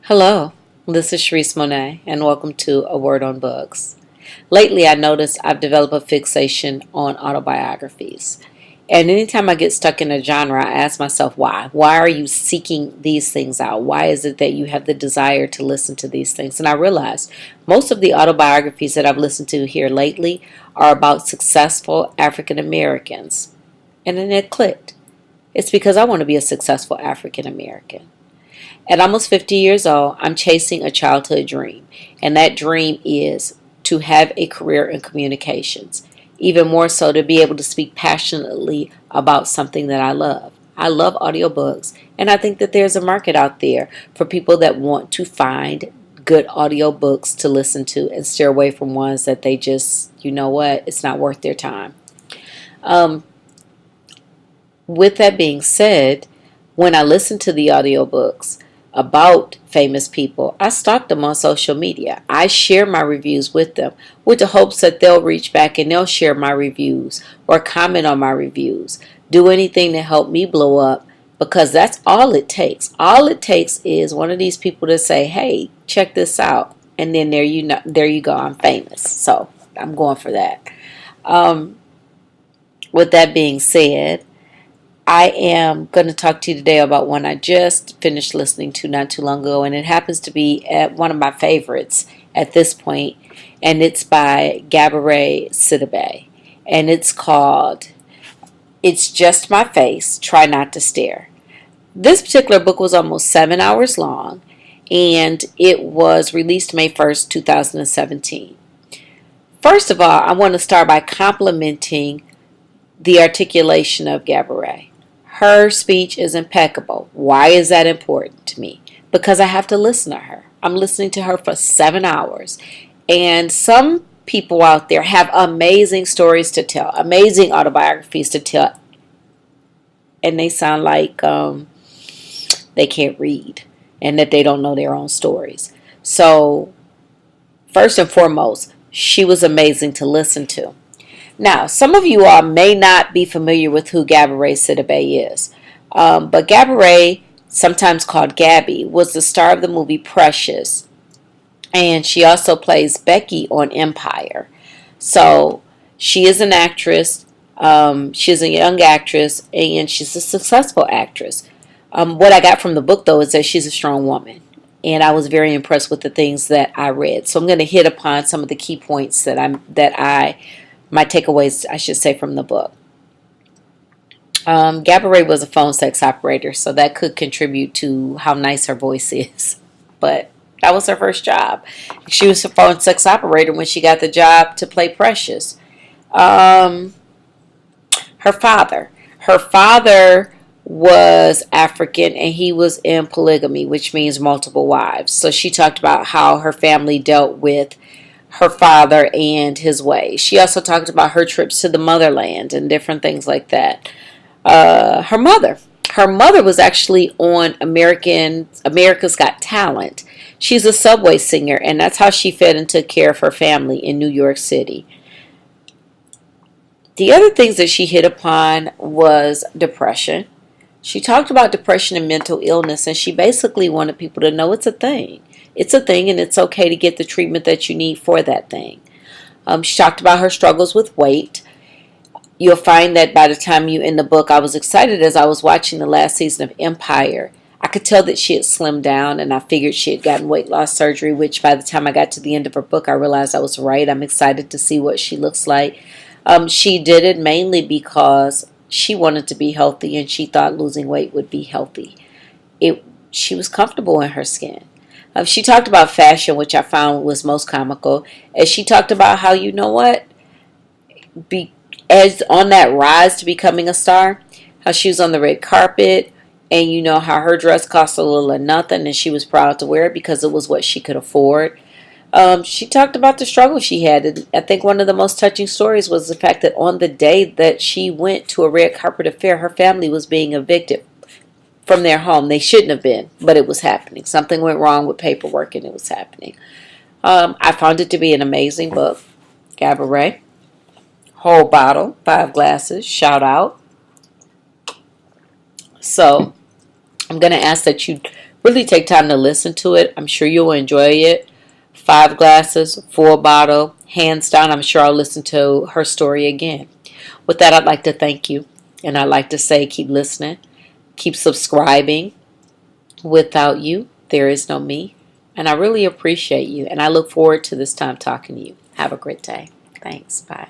Hello, this is Charisse Monè't, and welcome to A Word on Books. Lately, I noticed I've developed a fixation on autobiographies. And anytime I get stuck in a genre, I ask myself why. Why are you seeking these things out? Why is it that you have the desire to listen to these things? And I realized most of the autobiographies that I've listened to here lately are about successful African Americans. And then it clicked. It's because I want to be a successful African American. At almost 50 years old, I'm chasing a childhood dream, and that dream is to have a career in communications, even more so to be able to speak passionately about something that I love. I love audiobooks, and I think that there's a market out there for people that want to find good audiobooks to listen to and steer away from ones that they just, it's not worth their time. Um, with that being said, when I listen to the audiobooks about famous people, I stalk them on social media. I share my reviews with them with the hopes that they'll reach back and they'll share my reviews or comment on my reviews. Do anything to help me blow up, because that's all it takes. All it takes is one of these people to say, "Hey, check this out." And then there you go, I'm famous. So I'm going for that. Um, with that being said, I am going to talk to you today about one I just finished listening to not too long ago, and it happens to be one of my favorites at this point, and it's by Gaborey Sidibe, and it's called It's Just My Face, Try Not to Stare. This particular book was almost 7 hours long, and it was released May 1st, 2017. First of all, I want to start by complimenting the articulation of Gaborey. Her speech is impeccable. Why is that important to me? Because I have to listen to her. I'm listening to her for 7 hours. And some people out there have amazing stories to tell, amazing autobiographies to tell, and they sound like they can't read and that they don't know their own stories. So, first and foremost, she was amazing to listen to. Now, some of you all may not be familiar with who Gaborey Sidibe is, but Gaborey, sometimes called Gabby, was the star of the movie Precious, and she also plays Becky on Empire. So she is an actress, she's a young actress, and she's a successful actress. What I got from the book, though, is that she's a strong woman, and I was very impressed with the things that I read. So I'm going to hit upon some of the key points my takeaways, I should say, from the book. Gaborey was a phone sex operator, so that could contribute to how nice her voice is. But that was her first job. She was a phone sex operator when she got the job to play Precious. Her father was African, and he was in polygamy, which means multiple wives. So she talked about how her family dealt with her father and his ways. She also talked about her trips to the motherland and different things like that. Her mother was actually on America's Got Talent. She's a Subway singer, and that's how she fed and took care of her family in New York City. The other things that she hit upon was depression. She talked about depression and mental illness, and she basically wanted people to know it's a thing. It's a thing, and it's okay to get the treatment that you need for that thing. She talked about her struggles with weight. You'll find that by the time you end the book, I was excited as I was watching the last season of Empire. I could tell that she had slimmed down, and I figured she had gotten weight loss surgery, which by the time I got to the end of her book, I realized I was right. I'm excited to see what she looks like. She did it mainly because she wanted to be healthy, and she thought losing weight would be healthy. She was comfortable in her skin. She talked about fashion, which I found was most comical, as she talked about how, as on that rise to becoming a star, how she was on the red carpet, and how her dress cost a little or nothing, and she was proud to wear it because it was what she could afford. She talked about the struggle she had, and I think one of the most touching stories was the fact that on the day that she went to a red carpet affair, her family was being evicted from their home. They shouldn't have been, but it was happening. Something went wrong with paperwork, and it was happening. I found it to be an amazing book. Gaborey, whole bottle, 5 glasses, shout out. So I'm going to ask that you really take time to listen to it. I'm sure you'll enjoy it. 5 glasses, full bottle, hands down. I'm sure I'll listen to her story again. With that, I'd like to thank you. And I'd like to say keep listening, keep subscribing. Without you, there is no me. And I really appreciate you. And I look forward to this time talking to you. Have a great day. Thanks. Bye.